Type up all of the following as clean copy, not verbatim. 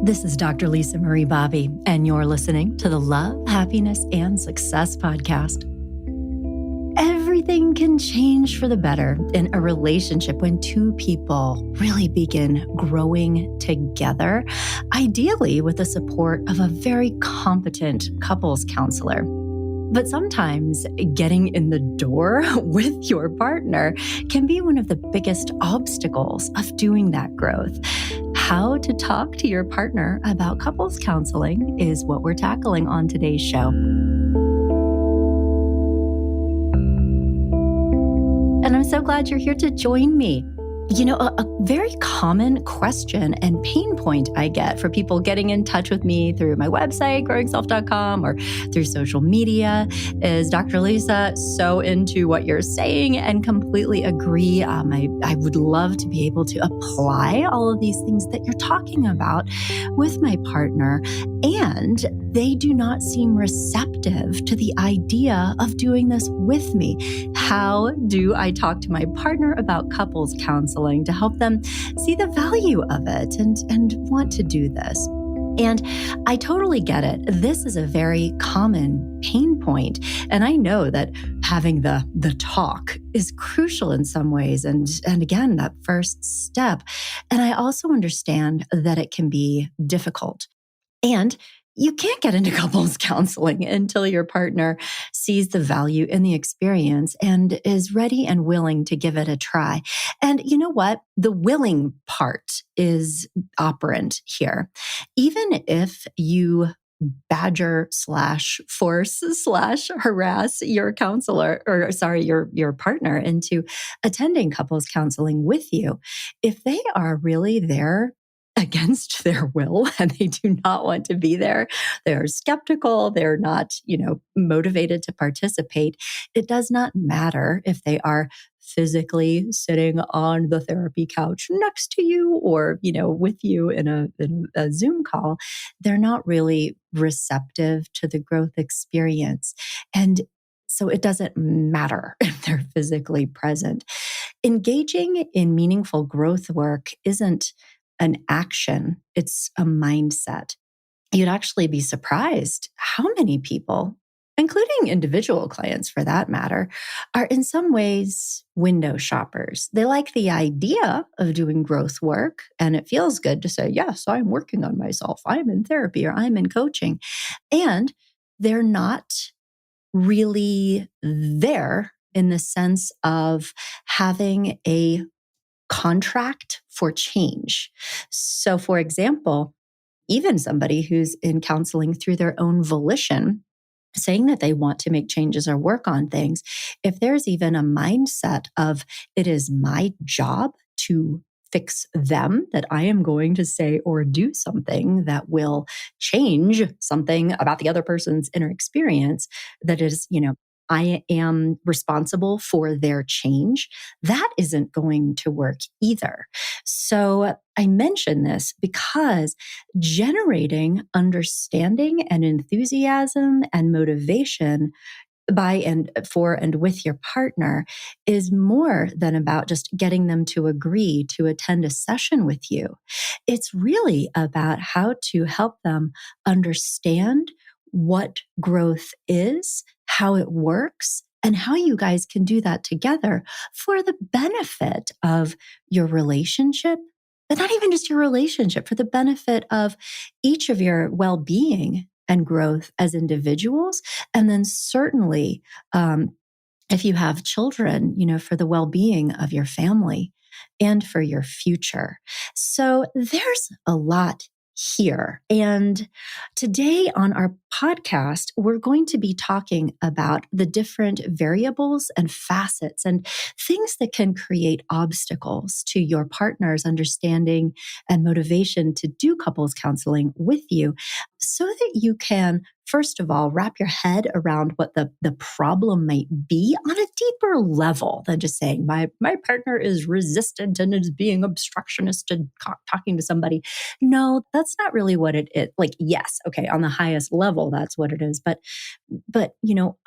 This is Dr. Lisa Marie Bobby, and you're listening to the Love, Happiness, and Success podcast. Everything can change for the better in a relationship when two people really begin growing together, ideally with the support of a very competent couples counselor. But sometimes getting in the door with your partner can be one of the biggest obstacles of doing that growth. How to talk to your partner about couples counseling is what we're tackling on today's show. And I'm so glad you're here to join me. You know, a very common question and pain point I get for people getting in touch with me through my website, growingself.com, or through social media is, Dr. Lisa, so into what you're saying and completely agree. I would love to be able to apply all of these things that you're talking about with my partner, and they do not seem receptive to the idea of doing this with me. How do I talk to my partner about couples counseling to help them see the value of it and want to do this? And I totally get it. This is a very common pain point. And I know that having the talk is crucial in some ways. And again, that first step. And I also understand that it can be difficult. And you can't get into couples counseling until your partner sees the value in the experience and is ready and willing to give it a try. And you know what? The willing part is operant here. Even if you badger / force / harass your counselor, your partner into attending couples counseling with you, if they are really there against their will and they do not want to be there, they're skeptical, they're not, motivated to participate, it does not matter if they are physically sitting on the therapy couch next to you or, with you in a Zoom call. They're not really receptive to the growth experience. And so it doesn't matter if they're physically present. Engaging in meaningful growth work isn't an action, it's a mindset. You'd actually be surprised how many people, including individual clients for that matter, are in some ways window shoppers. They like the idea of doing growth work, and it feels good to say, yes, I'm working on myself, I'm in therapy, or I'm in coaching. And they're not really there in the sense of having a contract for change. So, for example, even somebody who's in counseling through their own volition, saying that they want to make changes or work on things, if there's even a mindset of it is my job to fix them, that I am going to say or do something that will change something about the other person's inner experience, that is, I am responsible for their change, that isn't going to work either. So I mention this because generating understanding and enthusiasm and motivation by and for and with your partner is more than about just getting them to agree to attend a session with you. It's really about how to help them understand what growth is, how it works, and how you guys can do that together for the benefit of your relationship, but not even just your relationship, for the benefit of each of your well-being and growth as individuals. And then certainly, if you have children, for the well-being of your family and for your future. So there's a lot here. And today on our podcast, we're going to be talking about the different variables and facets and things that can create obstacles to your partner's understanding and motivation to do couples counseling with you, so that you can first of all, wrap your head around what the problem might be on a deeper level than just saying, my partner is resistant and is being obstructionist to talking to somebody. No, that's not really what it is. Like, yes, okay, on the highest level, that's what it is. But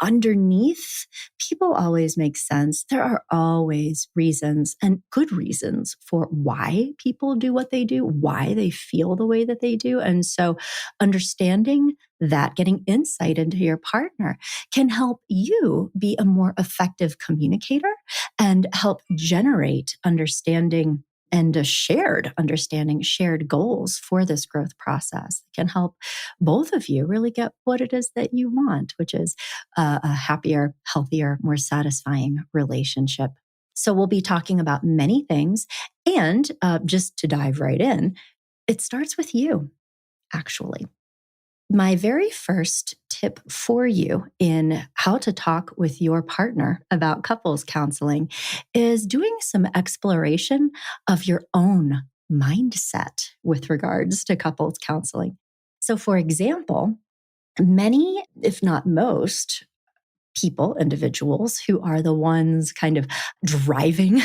underneath, people always make sense. There are always reasons and good reasons for why people do what they do, why they feel the way that they do. And so understanding that, getting insight into your partner can help you be a more effective communicator and help generate understanding and a shared understanding, shared goals for this growth process. It can help both of you really get what it is that you want, which is a happier, healthier, more satisfying relationship. So we'll be talking about many things. And just to dive right in, it starts with you, actually. My very first tip for you in how to talk with your partner about couples counseling is doing some exploration of your own mindset with regards to couples counseling. So, for example, many, if not most, people, individuals who are the ones kind of driving,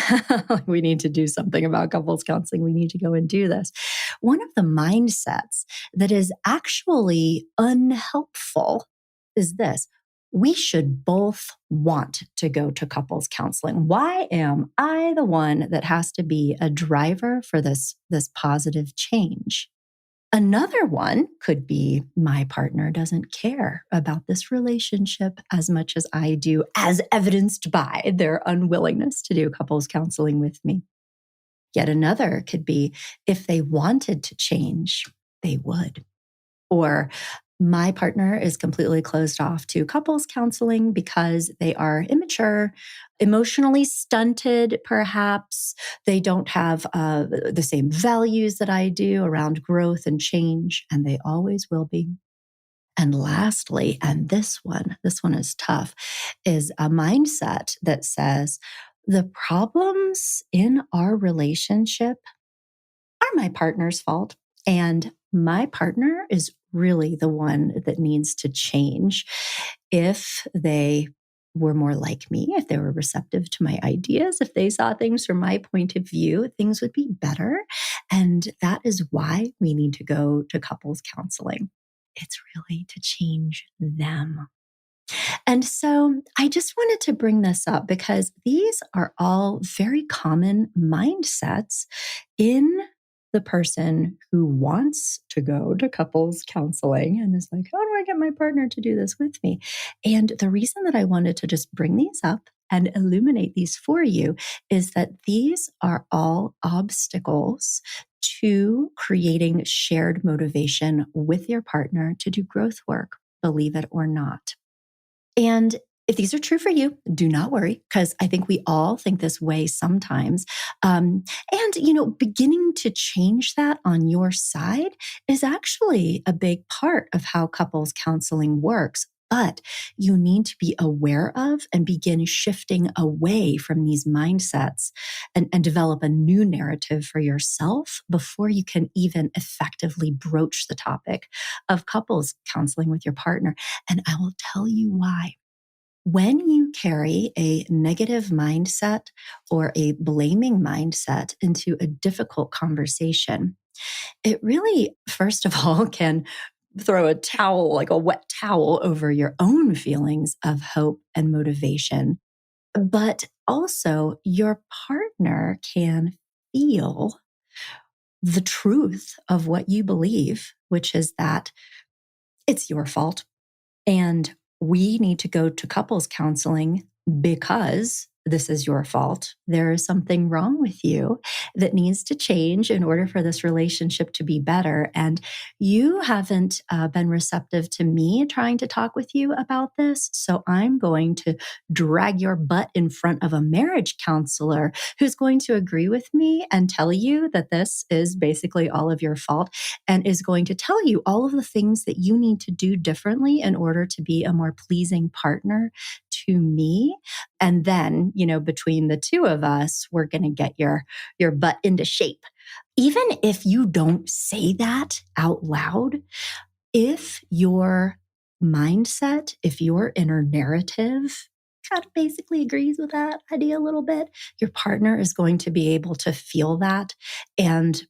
we need to do something about couples counseling. We need to go and do this. One of the mindsets that is actually unhelpful is this. We should both want to go to couples counseling. Why am I the one that has to be a driver for this positive change? Another one could be my partner doesn't care about this relationship as much as I do, as evidenced by their unwillingness to do couples counseling with me. Yet another could be if they wanted to change, they would. Or my partner is completely closed off to couples counseling because they are immature, emotionally stunted, perhaps. They don't have the same values that I do around growth and change, and they always will be. And lastly, and this one is tough, is a mindset that says the problems in our relationship are my partner's fault. And my partner is really the one that needs to change. If they were more like me, if they were receptive to my ideas, if they saw things from my point of view, things would be better. And that is why we need to go to couples counseling. It's really to change them. And so I just wanted to bring this up because these are all very common mindsets in the person who wants to go to couples counseling and is like, how do I get my partner to do this with me? And the reason that I wanted to just bring these up and illuminate these for you is that these are all obstacles to creating shared motivation with your partner to do growth work, believe it or not. And if these are true for you, do not worry, because I think we all think this way sometimes. Beginning to change that on your side is actually a big part of how couples counseling works. But you need to be aware of and begin shifting away from these mindsets and develop a new narrative for yourself before you can even effectively broach the topic of couples counseling with your partner. And I will tell you why. When you carry a negative mindset or a blaming mindset into a difficult conversation, it really, first of all, can throw a towel, like a wet towel, over your own feelings of hope and motivation. But also, your partner can feel the truth of what you believe, which is that it's your fault. And we need to go to couples counseling because this is your fault. There is something wrong with you that needs to change in order for this relationship to be better. And you haven't been receptive to me trying to talk with you about this. So I'm going to drag your butt in front of a marriage counselor who's going to agree with me and tell you that this is basically all of your fault and is going to tell you all of the things that you need to do differently in order to be a more pleasing partner to me. And then, between the two of us, we're going to get your butt into shape. Even if you don't say that out loud, if your mindset, if your inner narrative kind of basically agrees with that idea a little bit, your partner is going to be able to feel that and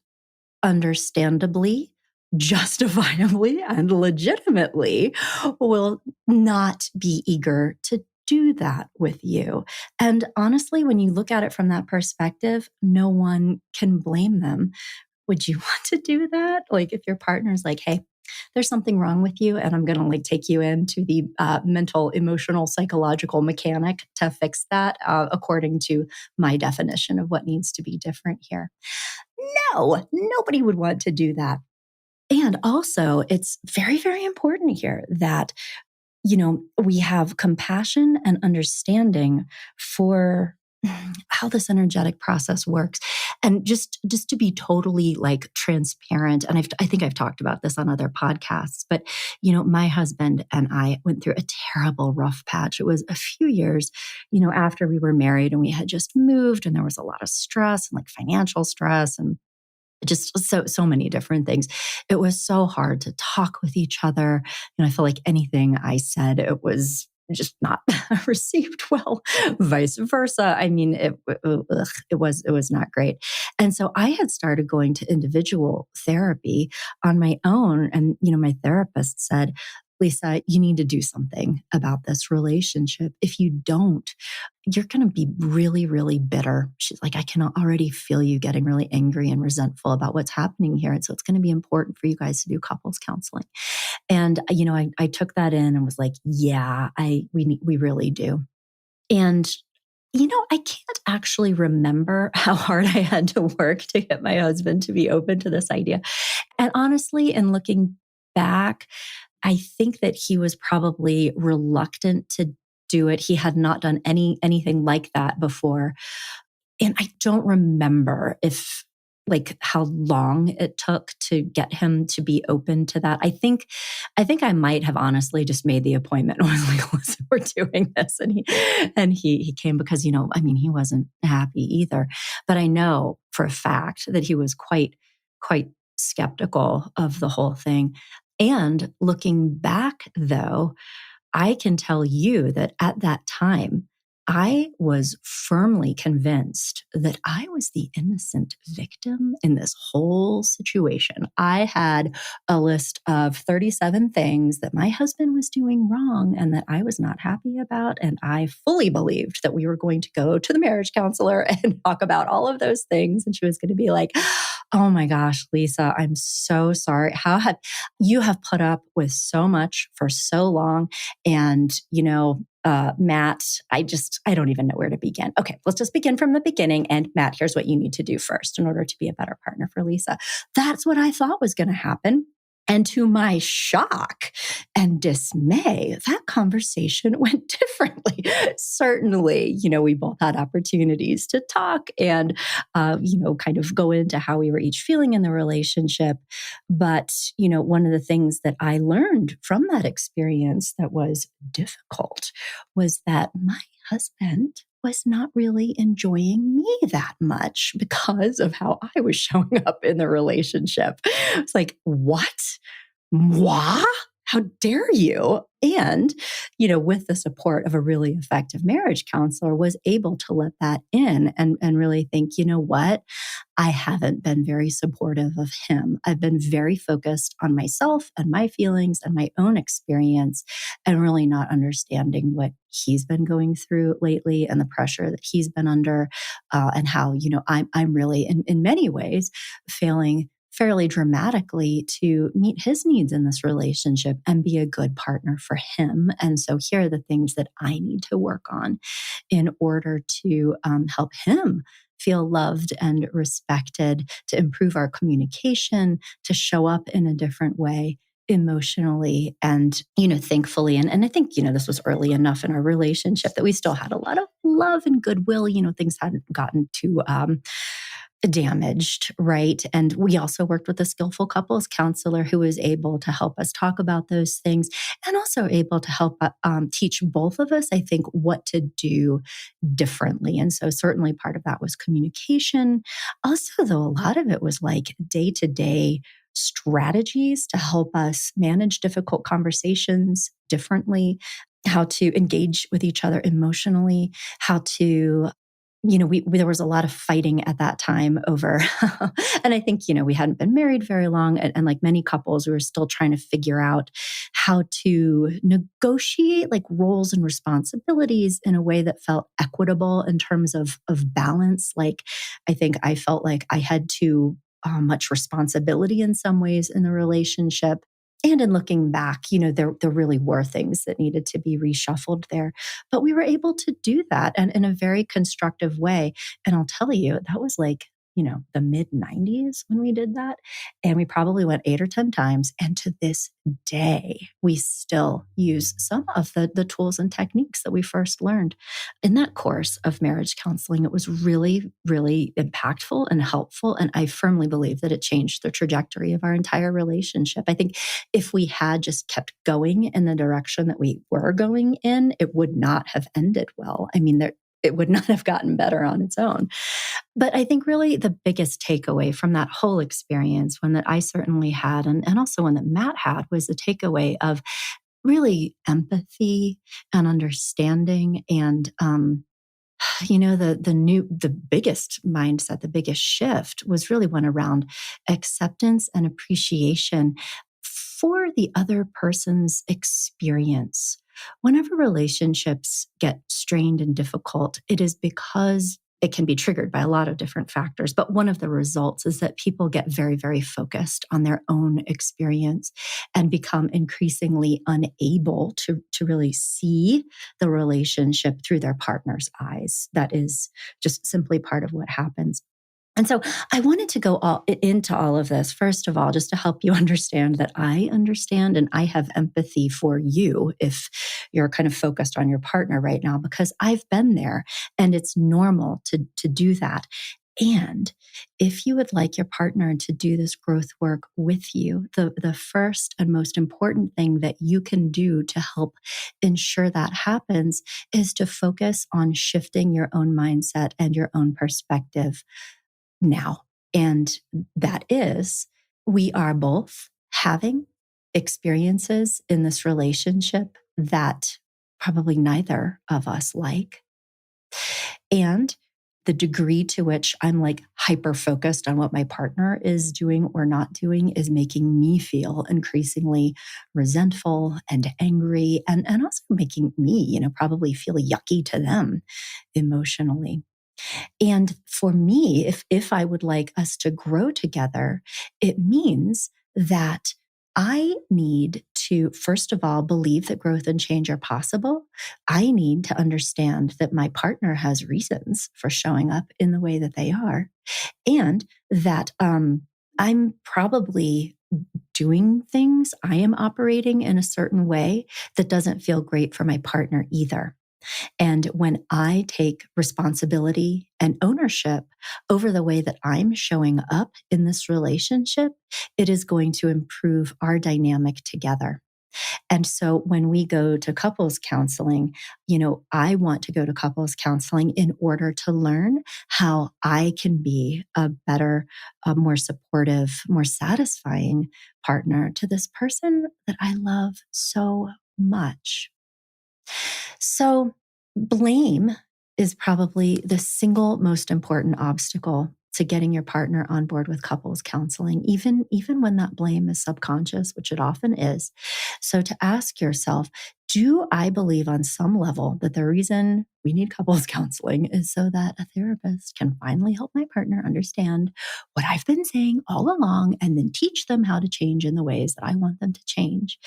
understandably, justifiably, and legitimately will not be eager to do that with you. And honestly, when you look at it from that perspective, no one can blame them. Would you want to do that? Like if your partner's like, hey, there's something wrong with you, and I'm going to like take you into the mental, emotional, psychological mechanic to fix that according to my definition of what needs to be different here. No, nobody would want to do that. And also, it's very, very important here that, we have compassion and understanding for how this energetic process works. And just to be totally like transparent, and I think I've talked about this on other podcasts, but my husband and I went through a terrible rough patch. It was a few years, after we were married, and we had just moved, and there was a lot of stress and like financial stress and just so many different things. It was so hard to talk with each other. I feel like anything I said, it was just not received well, vice versa. I mean, it was not great. And so I had started going to individual therapy on my own. And, my therapist said, Lisa, you need to do something about this relationship. If you don't, you're going to be really, really bitter. She's like, I can already feel you getting really angry and resentful about what's happening here. And so it's going to be important for you guys to do couples counseling. And, I took that in and was like, yeah, we really do. And I can't actually remember how hard I had to work to get my husband to be open to this idea. And honestly, in looking back, I think that he was probably reluctant to do it. He had not done anything like that before. And I don't remember if like how long it took to get him to be open to that. I think I might have honestly just made the appointment and was like, listen, we're doing this. And he came because, he wasn't happy either. But I know for a fact that he was quite skeptical of the whole thing. And looking back though, I can tell you that at that time, I was firmly convinced that I was the innocent victim in this whole situation. I had a list of 37 things that my husband was doing wrong and that I was not happy about. And I fully believed that we were going to go to the marriage counselor and talk about all of those things. And she was going to be like, oh my gosh, Lisa, I'm so sorry. You have put up with so much for so long. And, Matt, I don't even know where to begin. Okay, let's just begin from the beginning. And Matt, here's what you need to do first in order to be a better partner for Lisa. That's what I thought was going to happen. And to my shock and dismay, that conversation went differently. Certainly, we both had opportunities to talk and, kind of go into how we were each feeling in the relationship. But, one of the things that I learned from that experience that was difficult was that my husband was not really enjoying me that much because of how I was showing up in the relationship. It's like, what? Moi? How dare you? And, with the support of a really effective marriage counselor, was able to let that in and really think, you know what? I haven't been very supportive of him. I've been very focused on myself and my feelings and my own experience and really not understanding what he's been going through lately and the pressure that he's been under and how, I'm really in many ways failing fairly dramatically to meet his needs in this relationship and be a good partner for him. And so here are the things that I need to work on in order to help him feel loved and respected, to improve our communication, to show up in a different way emotionally and, thankfully. And I think, this was early enough in our relationship that we still had a lot of love and goodwill. Things hadn't gotten too damaged, right? And we also worked with a skillful couples counselor who was able to help us talk about those things and also able to help teach both of us, I think, what to do differently. And so certainly part of that was communication. Also, though, a lot of it was like day-to-day strategies to help us manage difficult conversations, differently, how to engage with each other emotionally, how to there was a lot of fighting at that time over, and I think, we hadn't been married very long. And like many couples, we were still trying to figure out how to negotiate like roles and responsibilities in a way that felt equitable in terms of balance. Like, I think I felt like I had too much responsibility in some ways in the relationship. And in looking back, there really were things that needed to be reshuffled there. But we were able to do that and in a very constructive way. And I'll tell you, that was like, the mid 90s when we did that. And we probably went 8 or 10 times. And to this day, we still use some of the tools and techniques that we first learned in that course of marriage counseling. It was really, really impactful and helpful. And I firmly believe that it changed the trajectory of our entire relationship. I think if we had just kept going in the direction that we were going in, it would not have ended well. I mean, it would not have gotten better on its own. But I think really the biggest takeaway from that whole experience, one that I certainly had, and also one that Matt had, was the takeaway of really empathy and understanding. And the biggest mindset, the biggest shift was really one around acceptance and appreciation for the other person's experience. Whenever relationships get strained and difficult, it is because it can be triggered by a lot of different factors. But one of the results is that people get very, very focused on their own experience and become increasingly unable to really see the relationship through their partner's eyes. That is just simply part of what happens. And so I wanted to go into all of this, first of all, just to help you understand that I understand and I have empathy for you if you're kind of focused on your partner right now, because I've been there and it's normal to do that. And if you would like your partner to do this growth work with you, the first and most important thing that you can do to help ensure that happens is to focus on shifting your own mindset and your own perspective now. And that is, we are both having experiences in this relationship that probably neither of us like. And the degree to which I'm like hyper focused on what my partner is doing or not doing is making me feel increasingly resentful and angry, and also making me, probably feel yucky to them emotionally. And for me, if I would like us to grow together, it means that I need to, first of all, believe that growth and change are possible. I need to understand that my partner has reasons for showing up in the way that they are, and that I'm probably doing things, I am operating in a certain way that doesn't feel great for my partner either. And when I take responsibility and ownership over the way that I'm showing up in this relationship, it is going to improve our dynamic together. And so when we go to couples counseling, I want to go to couples counseling in order to learn how I can be a better, a more supportive, more satisfying partner to this person that I love so much. So blame is probably the single most important obstacle to getting your partner on board with couples counseling, even when that blame is subconscious, which it often is. So to ask yourself, do I believe on some level that the reason we need couples counseling is so that a therapist can finally help my partner understand what I've been saying all along and then teach them how to change in the ways that I want them to change?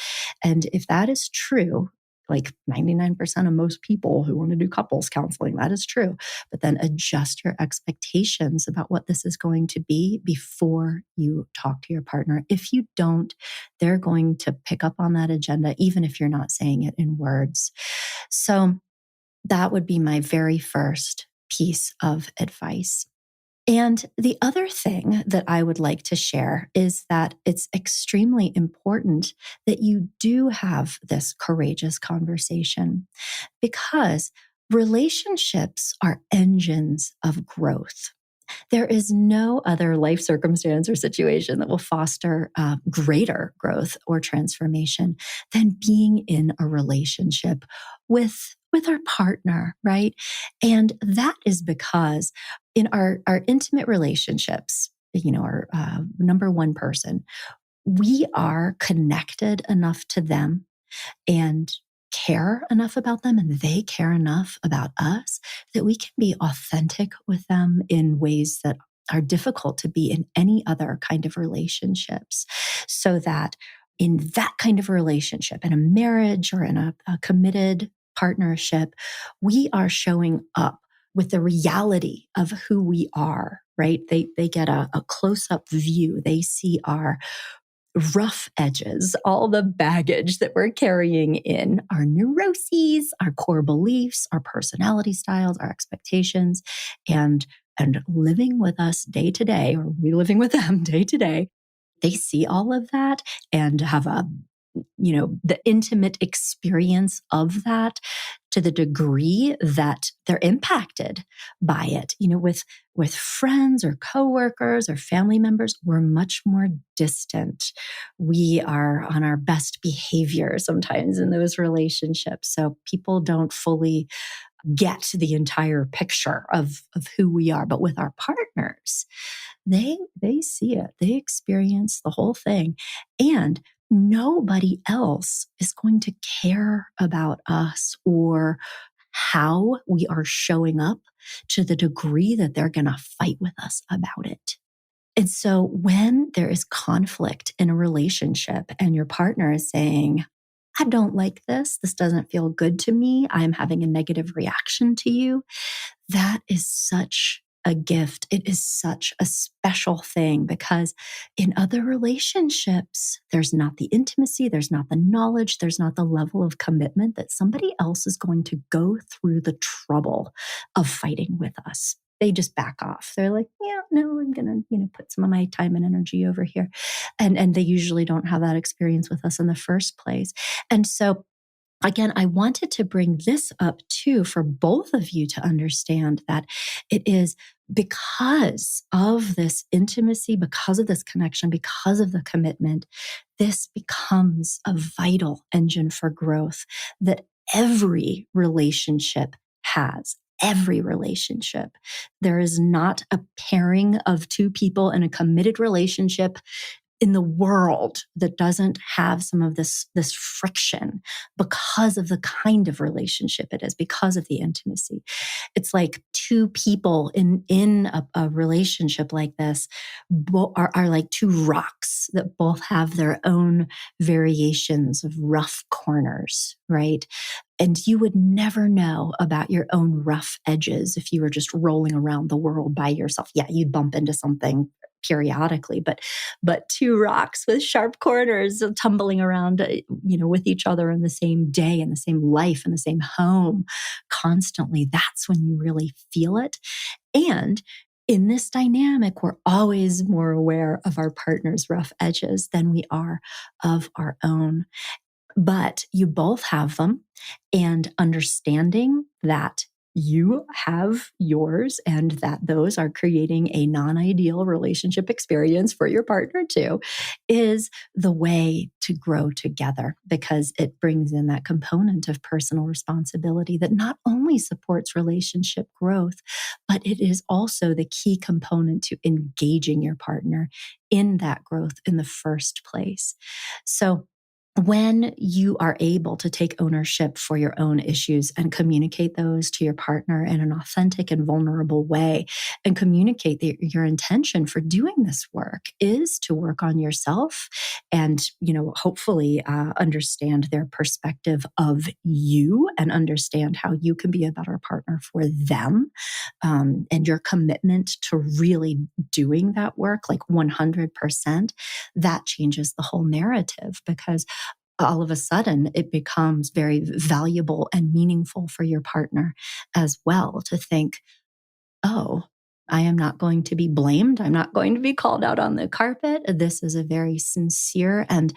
And if that is true, like 99% of most people who want to do couples counseling, that is true. But then adjust your expectations about what this is going to be before you talk to your partner. If you don't, they're going to pick up on that agenda, even if you're not saying it in words. So that would be my very first piece of advice. And the other thing that I would like to share is that it's extremely important that you do have this courageous conversation, because relationships are engines of growth. There is no other life circumstance or situation that will foster greater growth or transformation than being in a relationship with our partner, right? And that is because in our intimate relationships, our number one person, we are connected enough to them and care enough about them, and they care enough about us that we can be authentic with them in ways that are difficult to be in any other kind of relationships. So that in that kind of relationship, in a marriage or in a committed partnership, we are showing up with the reality of who we are, right? They get a close up view. They see our rough edges, all the baggage that we're carrying in, our neuroses, our core beliefs, our personality styles, our expectations, and living with us day to day, or we living with them day to day. They see all of that and have the intimate experience of that to the degree that they're impacted by it. With friends or coworkers or family members, we're much more distant. We are on our best behavior sometimes in those relationships. So people don't fully get the entire picture of who we are. But with our partners, they see it. They experience the whole thing. And nobody else is going to care about us or how we are showing up to the degree that they're going to fight with us about it. And so when there is conflict in a relationship and your partner is saying, I don't like this. This doesn't feel good to me. I'm having a negative reaction to you. That is such a gift. It is such a special thing because in other relationships, there's not the intimacy, there's not the knowledge, there's not the level of commitment that somebody else is going to go through the trouble of fighting with us. They just back off. They're like, yeah, no, I'm going to, put some of my time and energy over here. And they usually don't have that experience with us in the first place. And so again, I wanted to bring this up too for both of you to understand that it is because of this intimacy, because of this connection, because of the commitment, this becomes a vital engine for growth that every relationship has. Every relationship. There is not a pairing of two people in a committed relationship in the world that doesn't have some of this friction because of the kind of relationship it is, because of the intimacy. It's like two people in a relationship like this are like two rocks that both have their own variations of rough corners, right? And you would never know about your own rough edges if you were just rolling around the world by yourself. Yeah, you'd bump into something periodically, but two rocks with sharp corners tumbling around, with each other in the same day, in the same life, in the same home constantly. That's when you really feel it. And in this dynamic, we're always more aware of our partner's rough edges than we are of our own. But you both have them, and understanding that you have yours and that those are creating a non-ideal relationship experience for your partner too is the way to grow together, because it brings in that component of personal responsibility that not only supports relationship growth, but it is also the key component to engaging your partner in that growth in the first place. So when you are able to take ownership for your own issues and communicate those to your partner in an authentic and vulnerable way, and communicate that your intention for doing this work is to work on yourself and, hopefully understand their perspective of you and understand how you can be a better partner for them, and your commitment to really doing that work, like 100%, that changes the whole narrative, because all of a sudden it becomes very valuable and meaningful for your partner as well to think, oh, I am not going to be blamed. I'm not going to be called out on the carpet. This is a very sincere and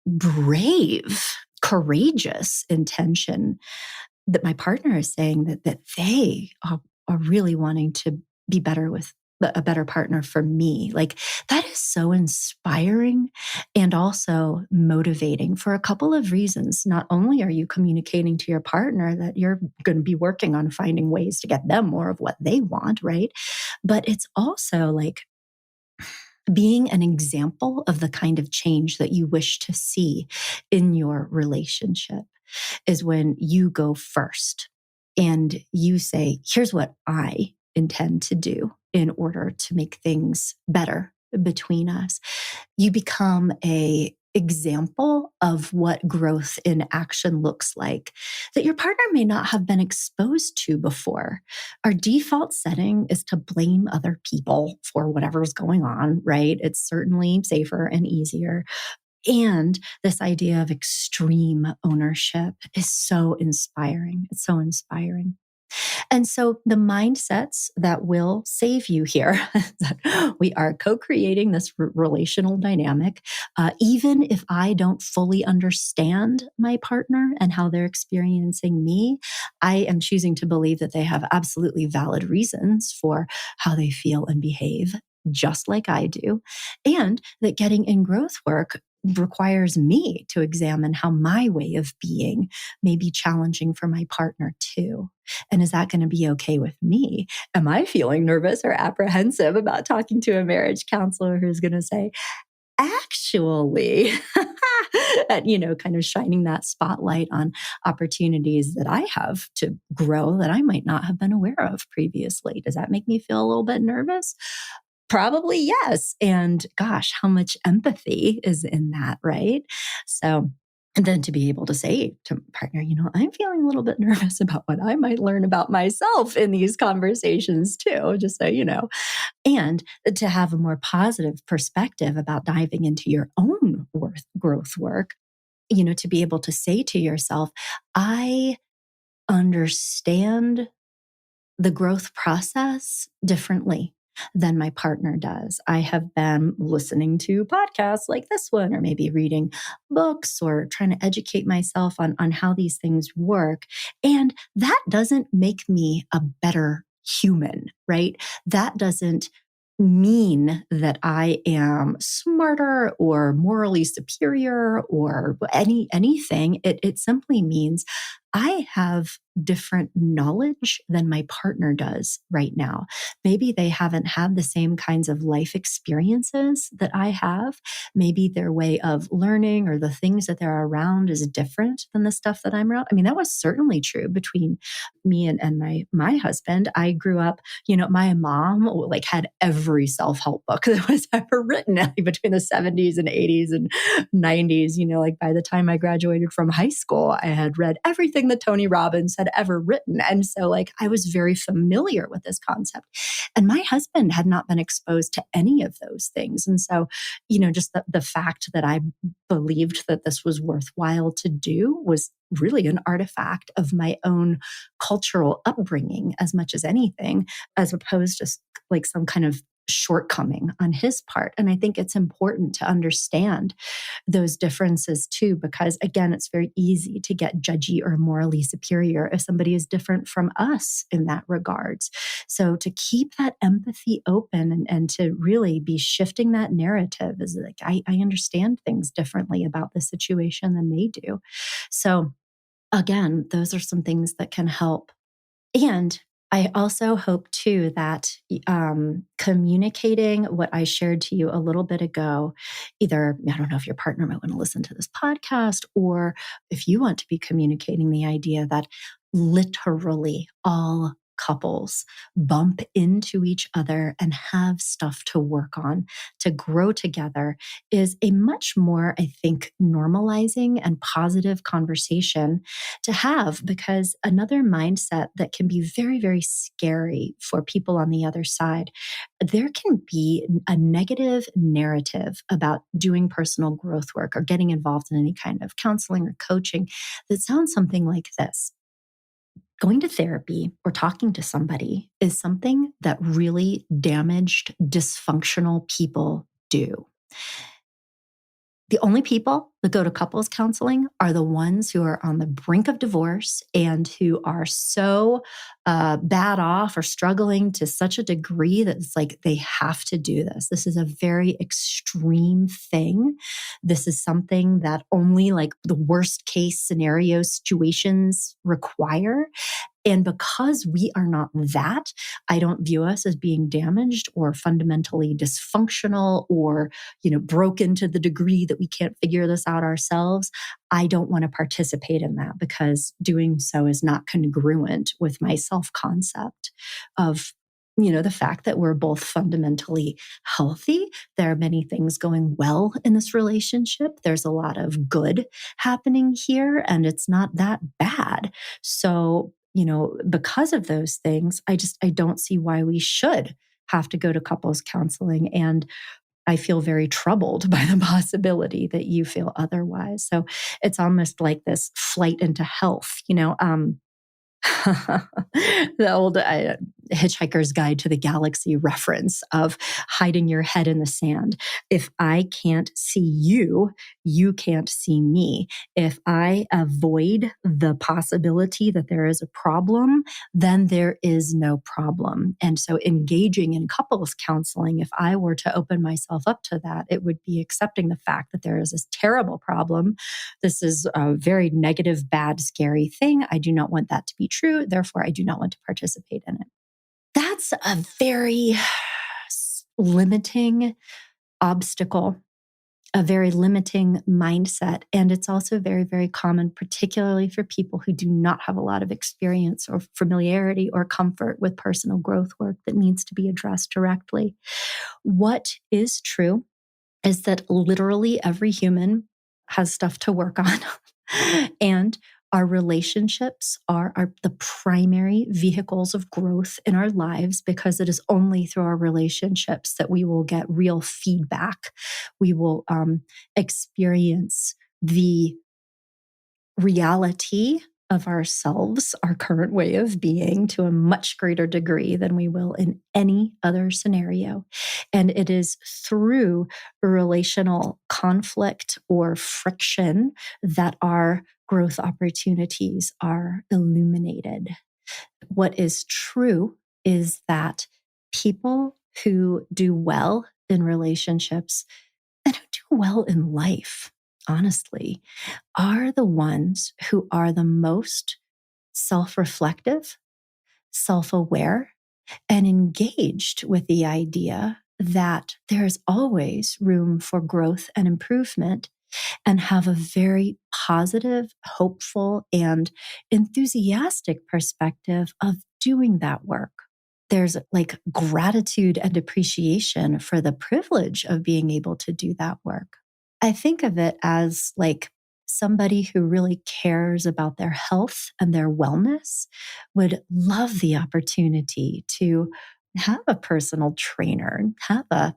brave, courageous intention that my partner is saying that they are really wanting to be better with a better partner for me. Like that is so inspiring and also motivating for a couple of reasons. Not only are you communicating to your partner that you're going to be working on finding ways to get them more of what they want, right? But it's also like being an example of the kind of change that you wish to see in your relationship is when you go first and you say, here's what I intend to do in order to make things better between us. You become a example of what growth in action looks like that your partner may not have been exposed to before. Our default setting is to blame other people for whatever's going on, right? It's certainly safer and easier. And this idea of extreme ownership is so inspiring. It's so inspiring. And so the mindsets that will save you here, we are co-creating this relational dynamic. Even if I don't fully understand my partner and how they're experiencing me, I am choosing to believe that they have absolutely valid reasons for how they feel and behave, just like I do. And that getting in growth work requires me to examine how my way of being may be challenging for my partner too. And is that going to be okay with me? Am I feeling nervous or apprehensive about talking to a marriage counselor who's going to say, actually, and, kind of shining that spotlight on opportunities that I have to grow that I might not have been aware of previously? Does that make me feel a little bit nervous? Probably yes. And gosh, how much empathy is in that, right? So, and then to be able to say to my partner, I'm feeling a little bit nervous about what I might learn about myself in these conversations too, just so you know. And to have a more positive perspective about diving into your own growth work, to be able to say to yourself, I understand the growth process differently than my partner does. I have been listening to podcasts like this one, or maybe reading books or trying to educate myself on how these things work. And that doesn't make me a better human, right? That doesn't mean that I am smarter or morally superior or anything. It simply means I have different knowledge than my partner does right now. Maybe they haven't had the same kinds of life experiences that I have. Maybe their way of learning or the things that they're around is different than the stuff that I'm around. I mean, that was certainly true between me and my husband. I grew up, my mom like had every self-help book that was ever written between the 70s and 80s and 90s. Like by the time I graduated from high school, I had read everything that Tony Robbins had ever written. And so like I was very familiar with this concept. And my husband had not been exposed to any of those things. And so, just the fact that I believed that this was worthwhile to do was really an artifact of my own cultural upbringing as much as anything, as opposed to like some kind of shortcoming on his part. And I think it's important to understand those differences too, because again, it's very easy to get judgy or morally superior if somebody is different from us in that regards. So to keep that empathy open and to really be shifting that narrative is like, I understand things differently about the situation than they do. So again, those are some things that can help. And I also hope too that communicating what I shared to you a little bit ago, either, I don't know if your partner might want to listen to this podcast, or if you want to be communicating the idea that literally all couples bump into each other and have stuff to work on to grow together is a much more, I think, normalizing and positive conversation to have, because another mindset that can be very, very scary for people on the other side, there can be a negative narrative about doing personal growth work or getting involved in any kind of counseling or coaching that sounds something like this. Going to therapy or talking to somebody is something that really damaged, dysfunctional people do. The only people that go to couples counseling are the ones who are on the brink of divorce and who are so bad off or struggling to such a degree that it's like they have to do this. This is a very extreme thing. This is something that only like the worst case scenario situations require. And because we are not that, I don't view us as being damaged or fundamentally dysfunctional or, broken to the degree that we can't figure this out ourselves. I don't want to participate in that because doing so is not congruent with my self-concept of the fact that we're both fundamentally healthy. There are many things going well in this relationship. There's a lot of good happening here, and it's not that bad. So, because of those things, I don't see why we should have to go to couples counseling. And I feel very troubled by the possibility that you feel otherwise. So it's almost like this flight into health, the old Hitchhiker's Guide to the Galaxy reference of hiding your head in the sand. If I can't see you, you can't see me. If I avoid the possibility that there is a problem, then there is no problem. And so engaging in couples counseling, if I were to open myself up to that, it would be accepting the fact that there is this terrible problem. This is a very negative, bad, scary thing. I do not want that to be true. Therefore, I do not want to participate in it. That's a very limiting obstacle, a very limiting mindset. And it's also very, very common, particularly for people who do not have a lot of experience or familiarity or comfort with personal growth work that needs to be addressed directly. What is true is that literally every human has stuff to work on. And our relationships are the primary vehicles of growth in our lives because it is only through our relationships that we will get real feedback. We will experience the reality of ourselves, our current way of being, to a much greater degree than we will in any other scenario. And it is through relational conflict or friction that our growth opportunities are illuminated. What is true is that people who do well in relationships and who do well in life, honestly, are the ones who are the most self-reflective, self-aware, and engaged with the idea that there is always room for growth and improvement, and have a very positive, hopeful, and enthusiastic perspective of doing that work. There's like gratitude and appreciation for the privilege of being able to do that work. I think of it as like somebody who really cares about their health and their wellness would love the opportunity to have a personal trainer, have a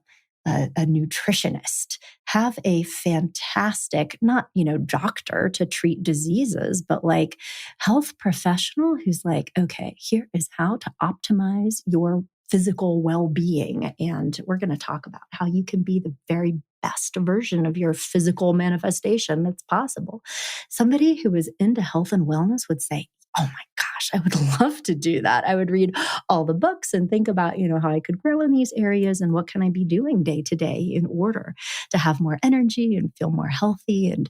nutritionist, have a fantastic, not, doctor to treat diseases, but like health professional who's like, okay, here is how to optimize your physical well-being. And we're going to talk about how you can be the very best version of your physical manifestation that's possible. Somebody who is into health and wellness would say, oh my gosh, I would love to do that. I would read all the books and think about, how I could grow in these areas and what can I be doing day to day in order to have more energy and feel more healthy and,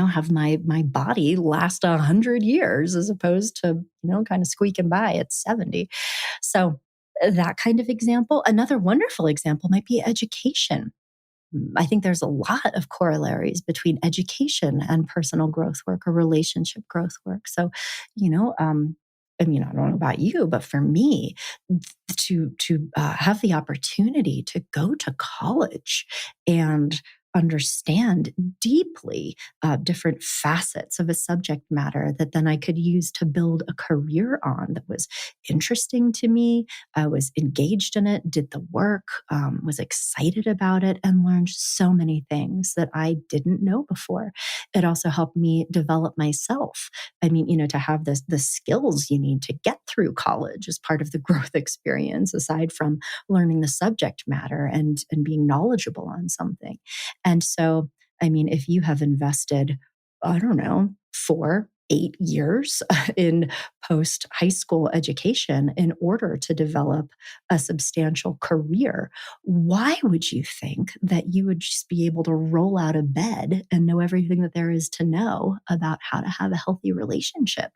have my body last 100 years as opposed to, kind of squeaking by at 70. So that kind of example. Another wonderful example might be education. I think there's a lot of corollaries between education and personal growth work or relationship growth work. So, I don't know about you, but for me, to have the opportunity to go to college and understand deeply different facets of a subject matter that then I could use to build a career on that was interesting to me. I was engaged in it, did the work, was excited about it, and learned so many things that I didn't know before. It also helped me develop myself. I mean, to have the skills you need to get through college as part of the growth experience, aside from learning the subject matter and being knowledgeable on something. And so, I mean, if you have invested, I don't know, 4, 8 years in post high school education in order to develop a substantial career, why would you think that you would just be able to roll out of bed and know everything that there is to know about how to have a healthy relationship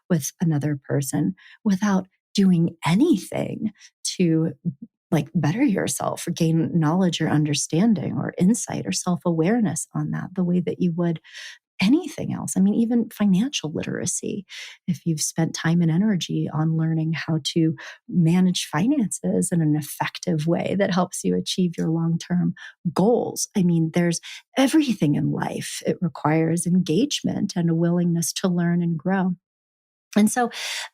with another person without doing anything to like better yourself or gain knowledge or understanding or insight or self-awareness on that the way that you would anything else? I mean, even financial literacy. If you've spent time and energy on learning how to manage finances in an effective way that helps you achieve your long term goals, I mean, there's everything in life. It requires engagement and a willingness to learn and grow. And so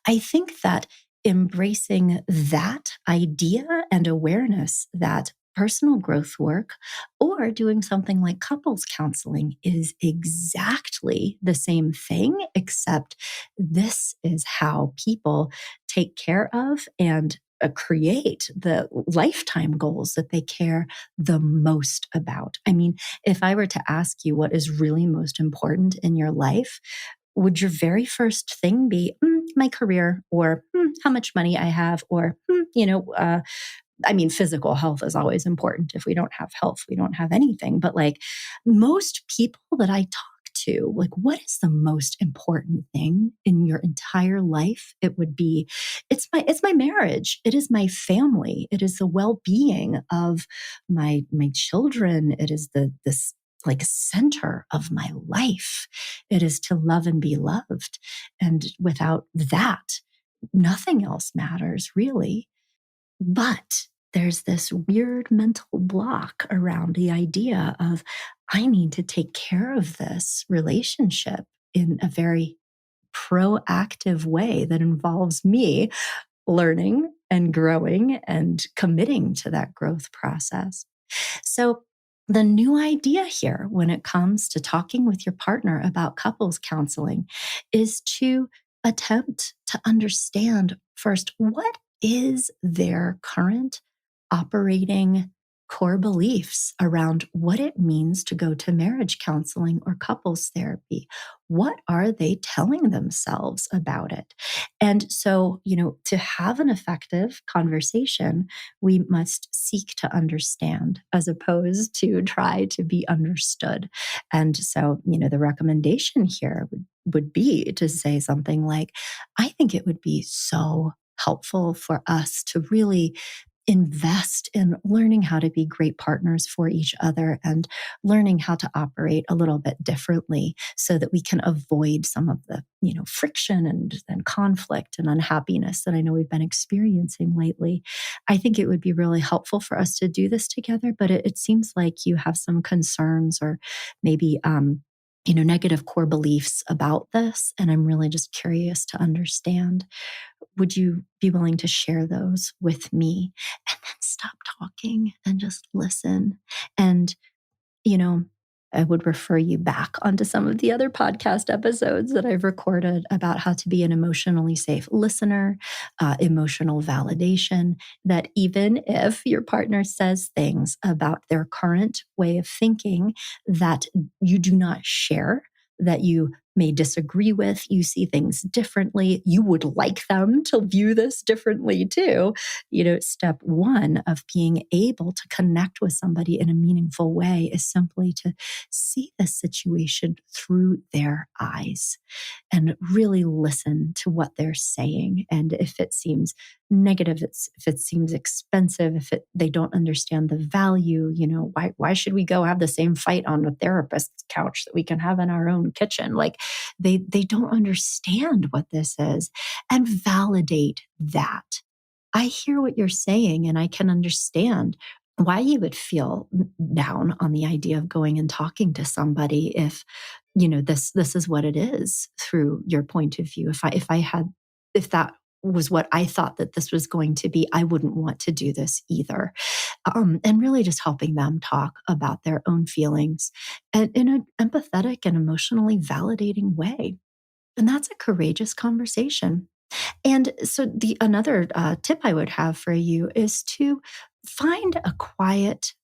I think that embracing that idea and awareness that personal growth work or doing something like couples counseling is exactly the same thing, except this is how people take care of and create the lifetime goals that they care the most about. I mean, if I were to ask you what is really most important in your life, would your very first thing be my career or how much money I have or, I mean, physical health is always important. If we don't have health, we don't have anything. But like most people that I talk to, like, what is the most important thing in your entire life? It would be, it's my marriage. It is my family. It is the well-being of my children. It is this like center of my life. It is to love and be loved. And without that, nothing else matters really. But there's this weird mental block around the idea of, I need to take care of this relationship in a very proactive way that involves me learning and growing and committing to that growth process. So, the new idea here when it comes to talking with your partner about couples counseling is to attempt to understand first, what is their current operating core beliefs around what it means to go to marriage counseling or couples therapy? What are they telling themselves about it? And so, to have an effective conversation, we must seek to understand as opposed to try to be understood. And so, the recommendation here would be to say something like, I think it would be so helpful for us to really invest in learning how to be great partners for each other and learning how to operate a little bit differently so that we can avoid some of the friction and conflict and unhappiness that I know we've been experiencing lately. I think it would be really helpful for us to do this together, but it seems like you have some concerns or maybe negative core beliefs about this, and I'm really just curious to understand. Would you be willing to share those with me? And then stop talking and just listen. And, you know, I would refer you back onto some of the other podcast episodes that I've recorded about how to be an emotionally safe listener, emotional validation, that even if your partner says things about their current way of thinking that you do not share, that you may disagree with, you see things differently, you would like them to view this differently too. Step one of being able to connect with somebody in a meaningful way is simply to see the situation through their eyes and really listen to what they're saying. And if it seems negative, if it seems expensive, they don't understand the value, why should we go have the same fight on a therapist's couch that we can have in our own kitchen? Like they don't understand what this is, and validate that. I hear what you're saying and I can understand why you would feel down on the idea of going and talking to somebody if this is what it is through your point of view. If that was what I thought that this was going to be, I wouldn't want to do this either. And really just helping them talk about their own feelings and in an empathetic and emotionally validating way. And that's a courageous conversation. And so the another tip I would have for you is to find a quiet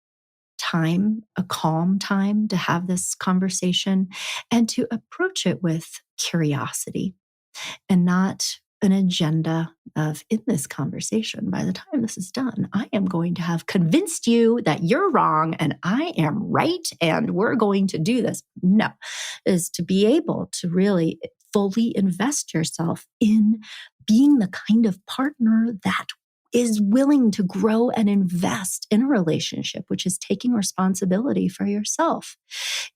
time, a calm time to have this conversation and to approach it with curiosity and not an agenda of in this conversation, by the time this is done, I am going to have convinced you that you're wrong and I am right and we're going to do this. No, is to be able to really fully invest yourself in being the kind of partner that is willing to grow and invest in a relationship, which is taking responsibility for yourself.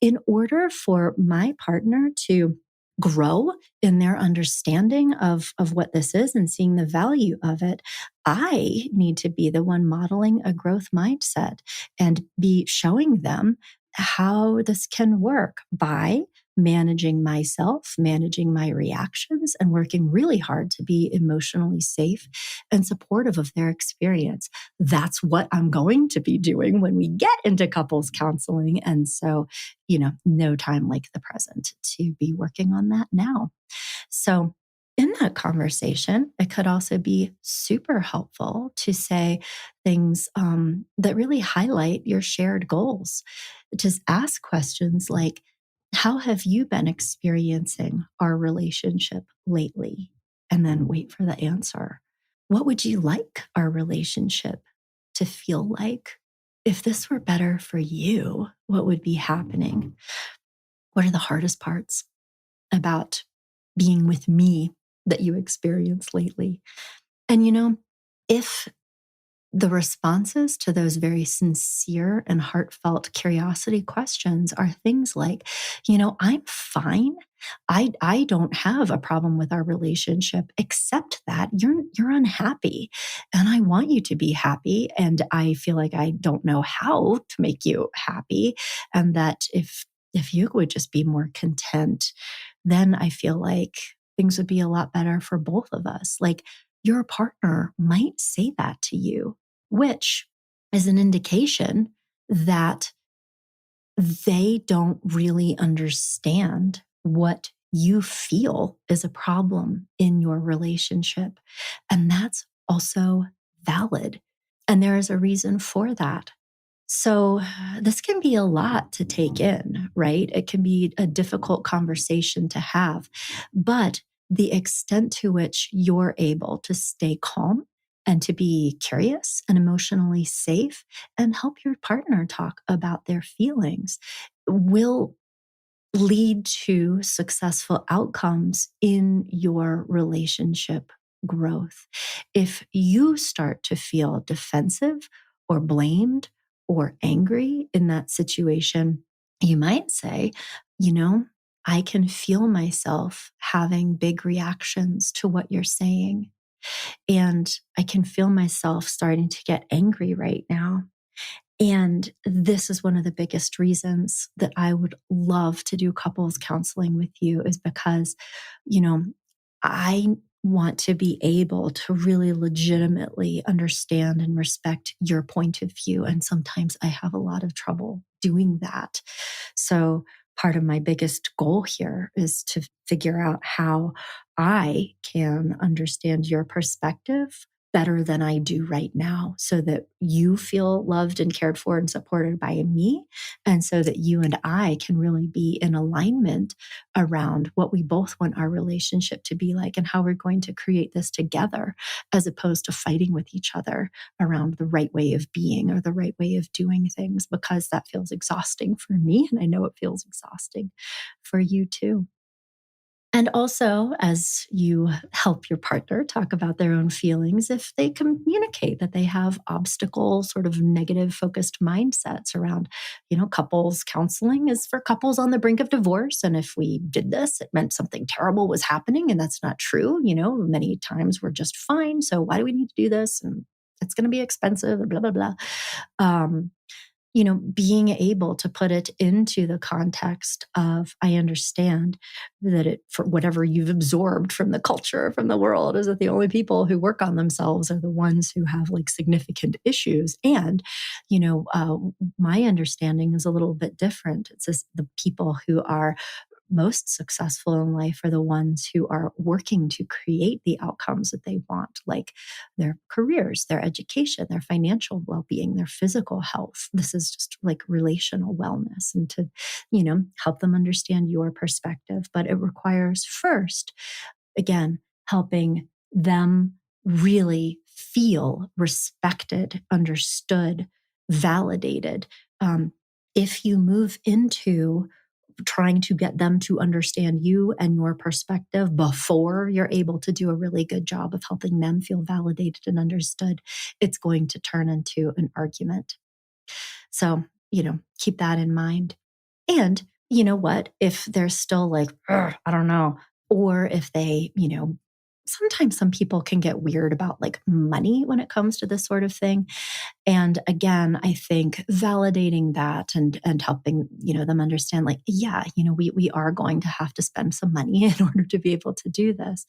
In order for my partner to grow in their understanding of what this is and seeing the value of it, I need to be the one modeling a growth mindset and be showing them how this can work by managing myself, managing my reactions, and working really hard to be emotionally safe and supportive of their experience. That's what I'm going to be doing when we get into couples counseling. And so, no time like the present to be working on that now. So, in that conversation, it could also be super helpful to say things that really highlight your shared goals. Just ask questions like, how have you been experiencing our relationship lately? And then wait for the answer. What would you like our relationship to feel like? If this were better for you, what would be happening? What are the hardest parts about being with me that you experienced lately? And if the responses to those very sincere and heartfelt curiosity questions are things like, I'm fine. I don't have a problem with our relationship, except that you're unhappy and I want you to be happy. And I feel like I don't know how to make you happy. And that if you would just be more content, then I feel like things would be a lot better for both of us. Like your partner might say that to you, which is an indication that they don't really understand what you feel is a problem in your relationship. And that's also valid. And there is a reason for that. So this can be a lot to take in, right? It can be a difficult conversation to have, but the extent to which you're able to stay calm and to be curious and emotionally safe and help your partner talk about their feelings will lead to successful outcomes in your relationship growth. If you start to feel defensive or blamed or angry in that situation, you might say, I can feel myself having big reactions to what you're saying. And I can feel myself starting to get angry right now. And this is one of the biggest reasons that I would love to do couples counseling with you is because, I want to be able to really legitimately understand and respect your point of view. And sometimes I have a lot of trouble doing that. So part of my biggest goal here is to figure out how I can understand your perspective better than I do right now so that you feel loved and cared for and supported by me. And so that you and I can really be in alignment around what we both want our relationship to be like and how we're going to create this together, as opposed to fighting with each other around the right way of being or the right way of doing things, because that feels exhausting for me. And I know it feels exhausting for you too. And also, as you help your partner talk about their own feelings, if they communicate that they have obstacle, sort of negative focused mindsets around, couples counseling is for couples on the brink of divorce. And if we did this, it meant something terrible was happening. And that's not true. Many times we're just fine. So why do we need to do this? And it's going to be expensive, blah, blah, blah. Being able to put it into the context of, I understand that for whatever you've absorbed from the culture, from the world, is that the only people who work on themselves are the ones who have like significant issues. And, my understanding is a little bit different. It's just the people who are most successful in life are the ones who are working to create the outcomes that they want, like their careers, their education, their financial well-being, their physical health. This is just like relational wellness, and to, help them understand your perspective. But it requires first, again, helping them really feel respected, understood, validated. Um, if you move into trying to get them to understand you and your perspective before you're able to do a really good job of helping them feel validated and understood, it's going to turn into an argument. So, keep that in mind. And you know what? If they're still like, "Ugh, I don't know," or if they, sometimes some people can get weird about like money when it comes to this sort of thing. And again, I think validating that and helping, them understand like, yeah, we are going to have to spend some money in order to be able to do this.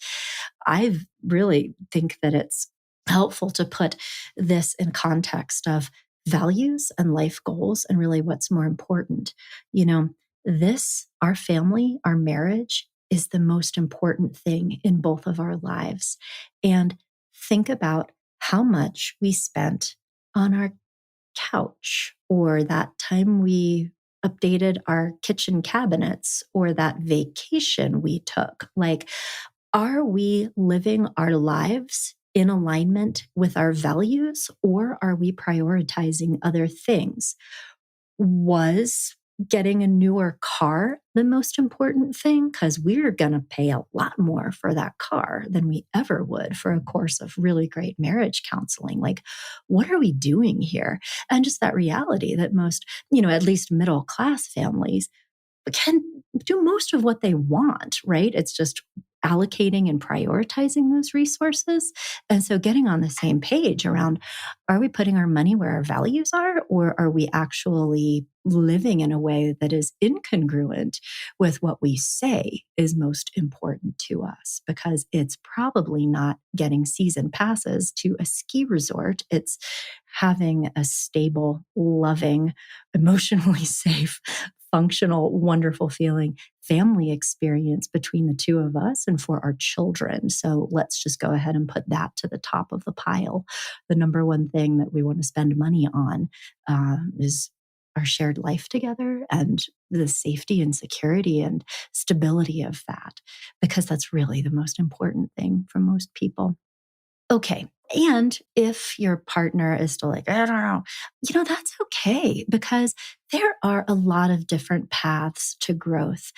I really think that it's helpful to put this in context of values and life goals and really what's more important. You know, our family, our marriage is the most important thing in both of our lives. And think about how much we spent on our couch, or that time we updated our kitchen cabinets, or that vacation we took. Like, are we living our lives in alignment with our values, or are we prioritizing other things? Was getting a newer car the most important thing? Because we're going to pay a lot more for that car than we ever would for a course of really great marriage counseling. Like, what are we doing here? And just that reality that most, at least middle class families can do most of what they want, right? It's just allocating and prioritizing those resources. And so getting on the same page around, are we putting our money where our values are, or are we actually living in a way that is incongruent with what we say is most important to us? Because it's probably not getting season passes to a ski resort. It's having a stable, loving, emotionally safe, functional, wonderful feeling family experience between the two of us and for our children. So let's just go ahead and put that to the top of the pile. The number one thing that we want to spend money on is our shared life together and the safety and security and stability of that, because that's really the most important thing for most people. Okay. And if your partner is still like, I don't know, that's okay, because there are a lot of different paths to growth.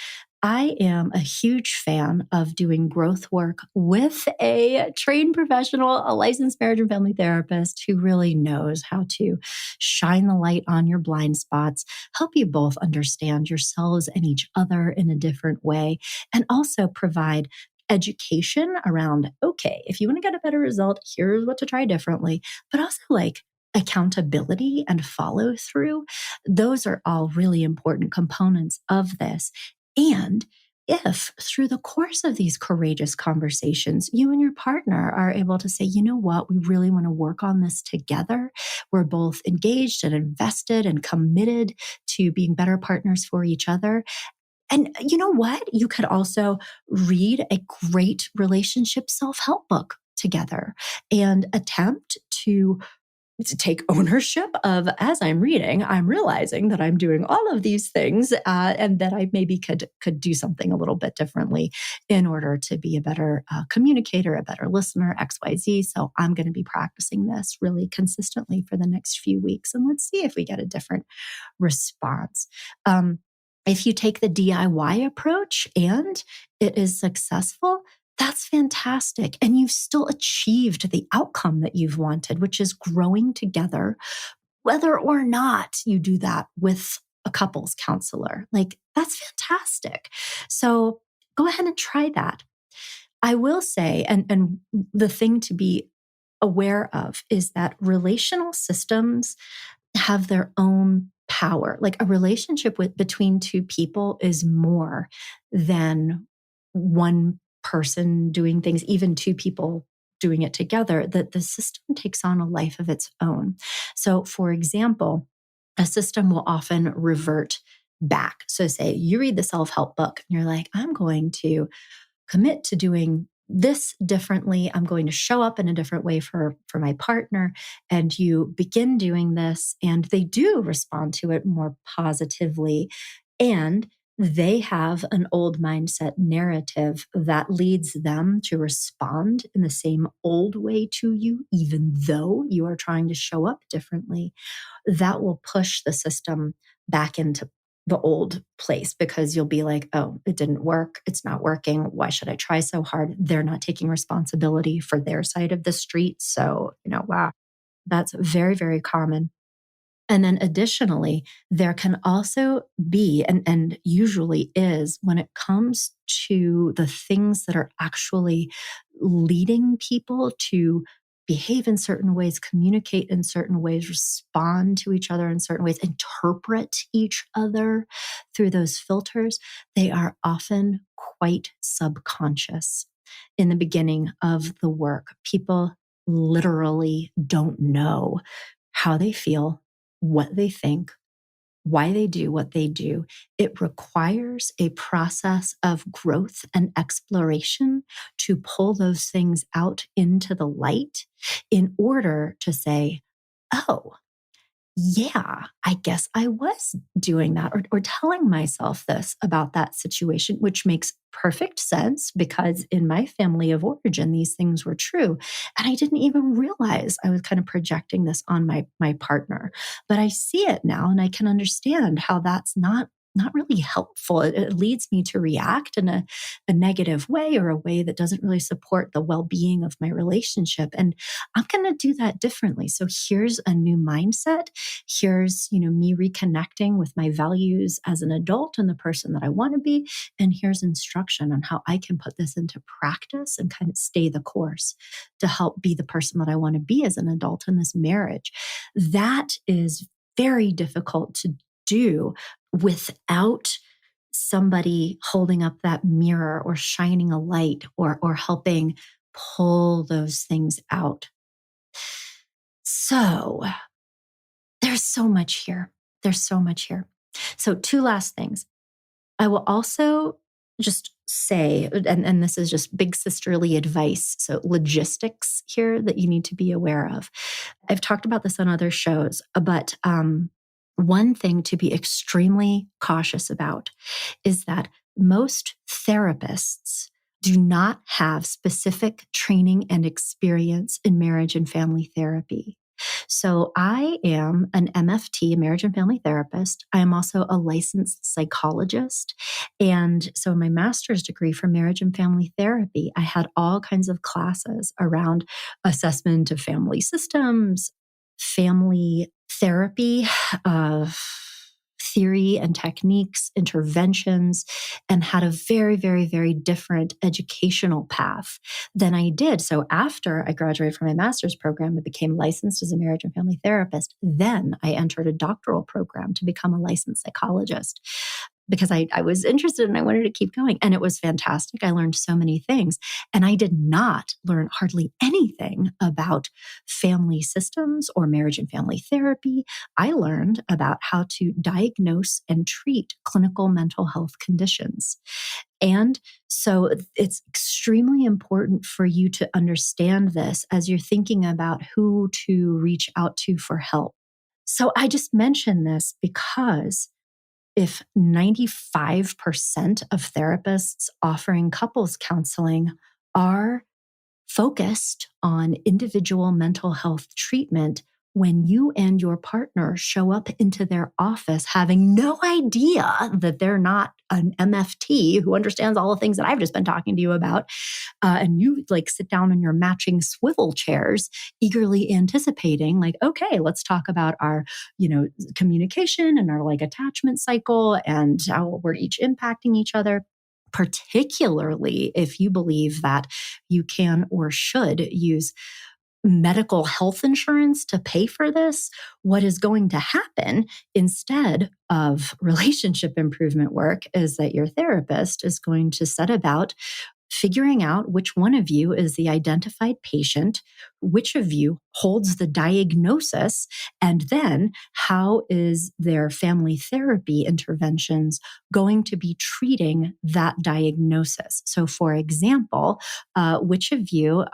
I am a huge fan of doing growth work with a trained professional, a licensed marriage and family therapist who really knows how to shine the light on your blind spots, help you both understand yourselves and each other in a different way, and also provide education around, okay, if you want to get a better result, here's what to try differently, but also like accountability and follow through. Those are all really important components of this. And if through the course of these courageous conversations, you and your partner are able to say, you know what, we really want to work on this together. We're both engaged and invested and committed to being better partners for each other. And you know what? You could also read a great relationship self-help book together and attempt to take ownership of, as I'm reading, I'm realizing that I'm doing all of these things and that I maybe could do something a little bit differently in order to be a better communicator, a better listener, XYZ. So I'm going to be practicing this really consistently for the next few weeks. And let's see if we get a different response. If you take the DIY approach and it is successful, that's fantastic. And you've still achieved the outcome that you've wanted, which is growing together, whether or not you do that with a couples counselor. Like, that's fantastic. So go ahead and try that. I will say, and the thing to be aware of is that relational systems have their own power. Like, a relationship between two people is more than one person doing things, even two people doing it together. That the system takes on a life of its own. So, for example, a system will often revert back. So say you read the self-help book and you're like, I'm going to commit to doing this differently. I'm going to show up in a different way for my partner. And you begin doing this, and they do respond to it more positively. And they have an old mindset narrative that leads them to respond in the same old way to you, even though you are trying to show up differently. That will push the system back into the old place, because you'll be like, oh, it didn't work. It's not working. Why should I try so hard? They're not taking responsibility for their side of the street. So, wow, that's very, very common. And then additionally, there can also be, and usually is, when it comes to the things that are actually leading people to behave in certain ways, communicate in certain ways, respond to each other in certain ways, interpret each other through those filters, they are often quite subconscious. In the beginning of the work, people literally don't know how they feel, what they think, why they do what they do. It requires a process of growth and exploration to pull those things out into the light in order to say, oh, yeah, I guess I was doing that, or telling myself this about that situation, which makes perfect sense because in my family of origin, these things were true. And I didn't even realize I was kind of projecting this on my partner. But I see it now, and I can understand how that's not really helpful. It leads me to react in a negative way, or a way that doesn't really support the well-being of my relationship. And I'm going to do that differently. So here's a new mindset. Here's, me reconnecting with my values as an adult and the person that I want to be. And here's instruction on how I can put this into practice and kind of stay the course to help be the person that I want to be as an adult in this marriage. That is very difficult to do without somebody holding up that mirror or shining a light or helping pull those things out. So there's so much here. There's so much here. So two last things. I will also just say, and this is just big sisterly advice, so logistics here that you need to be aware of. I've talked about this on other shows, but one thing to be extremely cautious about is that most therapists do not have specific training and experience in marriage and family therapy. So I am an MFT, a marriage and family therapist. I am also a licensed psychologist. And so in my master's degree for marriage and family therapy, I had all kinds of classes around assessment of family systems, family therapy, theory and techniques, interventions, and had a very, very, very different educational path than I did. So after I graduated from my master's program, I became licensed as a marriage and family therapist. Then I entered a doctoral program to become a licensed psychologist, because I was interested and I wanted to keep going. And it was fantastic. I learned so many things. And I did not learn hardly anything about family systems or marriage and family therapy. I learned about how to diagnose and treat clinical mental health conditions. And so it's extremely important for you to understand this as you're thinking about who to reach out to for help. So I just mentioned this because if 95% of therapists offering couples counseling are focused on individual mental health treatment, when you and your partner show up into their office having no idea that they're not an MFT who understands all the things that I've just been talking to you about, and you sit down in your matching swivel chairs, eagerly anticipating, okay, let's talk about our, communication and our attachment cycle and how we're each impacting each other. Particularly if you believe that you can or should use medical health insurance to pay for this, what is going to happen instead of relationship improvement work is that your therapist is going to set about figuring out which one of you is the identified patient which of you holds the diagnosis, and then how is their family therapy interventions going to be treating that diagnosis? So, for example, which of you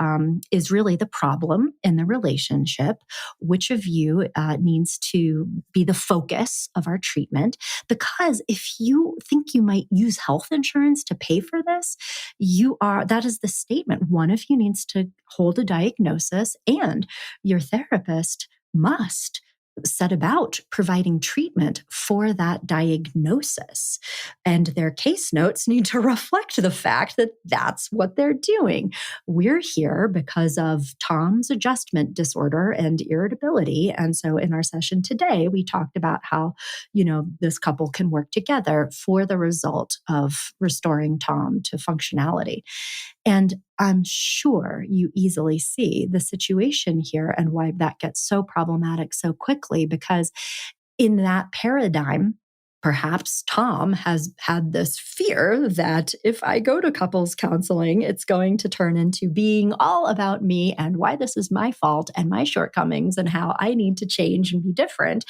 is really the problem in the relationship? Which of you needs to be the focus of our treatment? Because if you think you might use health insurance to pay for this, that is the statement. One of you needs to hold a diagnosis, and your therapist must set about providing treatment for that diagnosis. And their case notes need to reflect the fact that that's what they're doing. We're here because of Tom's adjustment disorder and irritability. And so in our session today, we talked about how, this couple can work together for the result of restoring Tom to functionality. And I'm sure you easily see the situation here and why that gets so problematic so quickly, because in that paradigm, perhaps Tom has had this fear that if I go to couples counseling, it's going to turn into being all about me and why this is my fault and my shortcomings and how I need to change and be different.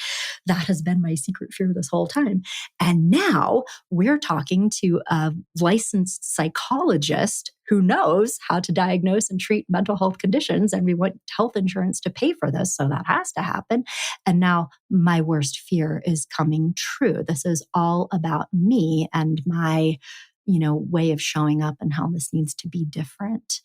That has been my secret fear this whole time. And now we're talking to a licensed psychologist who knows how to diagnose and treat mental health conditions. And we want health insurance to pay for this. So that has to happen. And now my worst fear is coming true. This is all about me and my, way of showing up and how this needs to be different.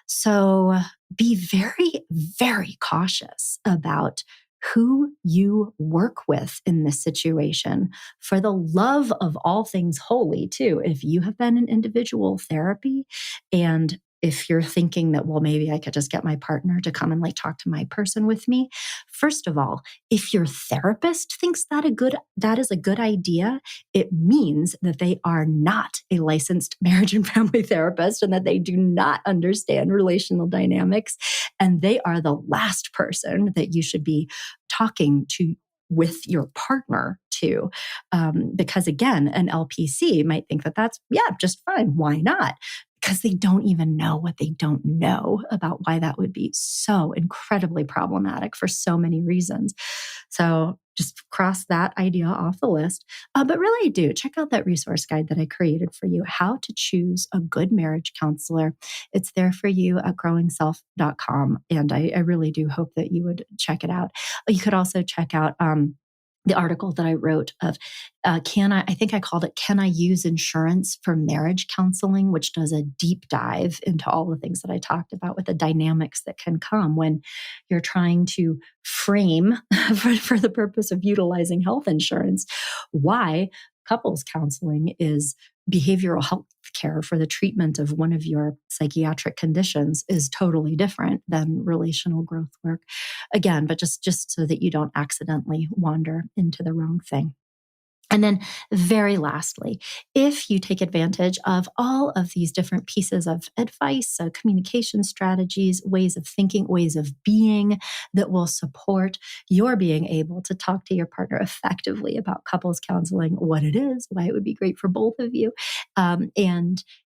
So be very, very cautious about who you work with in this situation, for the love of all things holy, too. If you have been in individual therapy, and if you're thinking that, well, maybe I could just get my partner to come and talk to my person with me. First of all, if your therapist thinks that is a good idea, it means that they are not a licensed marriage and family therapist and that they do not understand relational dynamics. And they are the last person that you should be talking to with your partner to. Because again, an LPC might think that that's, just fine. Why not? Because they don't even know what they don't know about why that would be so incredibly problematic for so many reasons. So just cross that idea off the list. But really do check out that resource guide that I created for you, How to Choose a Good Marriage Counselor. It's there for you at growingself.com. And I really do hope that you would check it out. You could also check out the article that I wrote of, I think I called it, Can I Use Insurance for Marriage Counseling, which does a deep dive into all the things that I talked about with the dynamics that can come when you're trying to frame for the purpose of utilizing health insurance, why couples counseling is behavioral health care for the treatment of one of your psychiatric conditions is totally different than relational growth work. Again, but just so that you don't accidentally wander into the wrong thing. And then very lastly, if you take advantage of all of these different pieces of advice, communication strategies, ways of thinking, ways of being that will support your being able to talk to your partner effectively about couples counseling, what it is, why it would be great for both of you,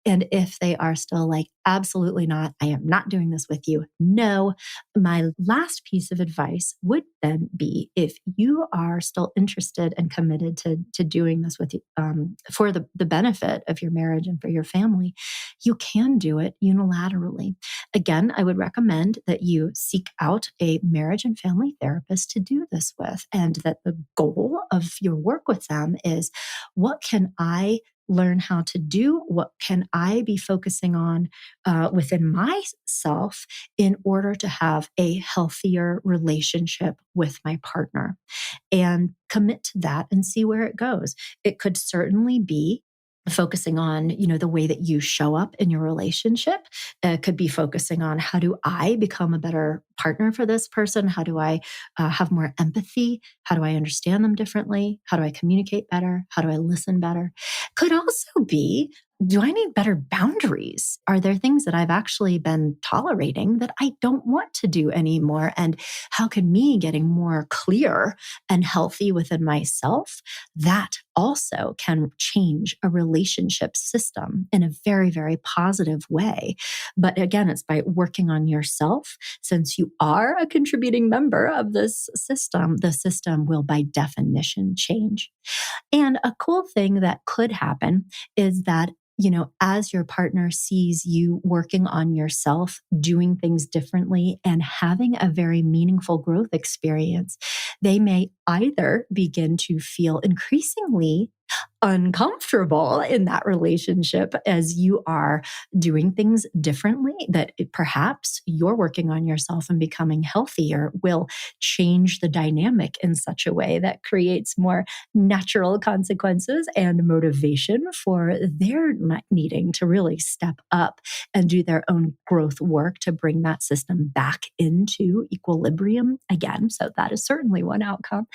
and if they are still absolutely not, I am not doing this with you, no, my last piece of advice would then be, if you are still interested and committed to doing this with you, for the benefit of your marriage and for your family, you can do it unilaterally. Again, I would recommend that you seek out a marriage and family therapist to do this with, and that the goal of your work with them is, what can I learn how to do? What can I be focusing on within myself in order to have a healthier relationship with my partner? And commit to that and see where it goes. It could certainly be focusing on, the way that you show up in your relationship. It could be focusing on, how do I become a better partner for this person? How do I have more empathy? How do I understand them differently? How do I communicate better? How do I listen better? Could also be, do I need better boundaries? Are there things that I've actually been tolerating that I don't want to do anymore? And how can me getting more clear and healthy within myself, that also can change a relationship system in a very, very positive way. But again, it's by working on yourself. Since you are a contributing member of this system, the system will by definition change. And a cool thing that could happen is that as your partner sees you working on yourself, doing things differently, and having a very meaningful growth experience, they may either begin to feel increasingly uncomfortable in that relationship as you are doing things differently, that perhaps you're working on yourself and becoming healthier will change the dynamic in such a way that creates more natural consequences and motivation for their needing to really step up and do their own growth work to bring that system back into equilibrium again. So that is certainly one outcome.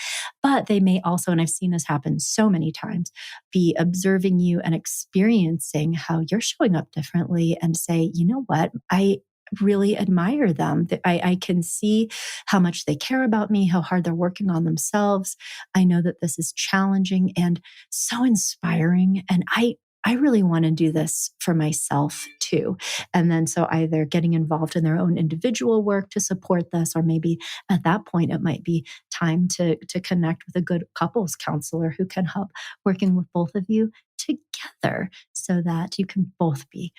But they may also, and I've seen this happen so many times, be observing you and experiencing how you're showing up differently and say, you know what, I really admire them. That I can see how much they care about me, how hard they're working on themselves. I know that this is challenging and so inspiring. And I really want to do this for myself too. And then so either getting involved in their own individual work to support this, or maybe at that point, it might be time to connect with a good couples counselor who can help working with both of you together so that you can both be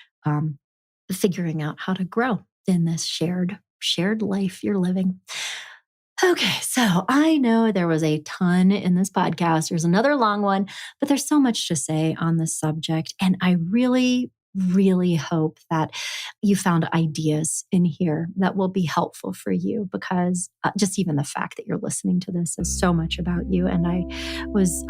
figuring out how to grow in this shared life you're living. Okay, so I know there was a ton in this podcast. There's another long one, but there's so much to say on this subject. And I really, really hope that you found ideas in here that will be helpful for you, because just even the fact that you're listening to this is so much about you. And I was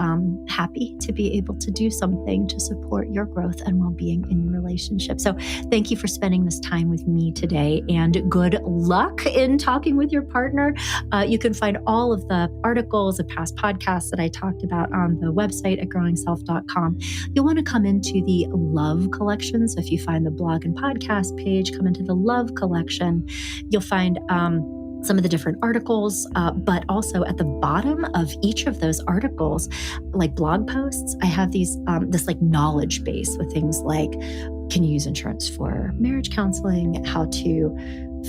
happy to be able to do something to support your growth and well-being in your relationship. So thank you for spending this time with me today, and good luck in talking with your partner. You can find all of the articles of past podcasts that I talked about on the website at growingself.com. You'll want to come into the Love collection. So if you find the blog and podcast page, come into the Love collection. You'll find some of the different articles, but also at the bottom of each of those articles, like blog posts, I have these this like knowledge base with things like, can you use insurance for marriage counseling, how to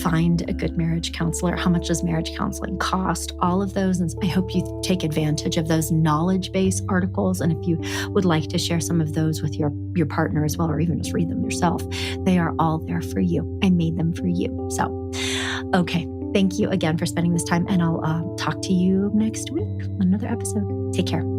find a good marriage counselor, how much does marriage counseling cost, all of those. And I hope you take advantage of those knowledge-based articles. And if you would like to share some of those with your partner as well, or even just read them yourself, they are all there for you. I made them for you. So, okay. Thank you again for spending this time, and I'll talk to you next week on another episode. Take care.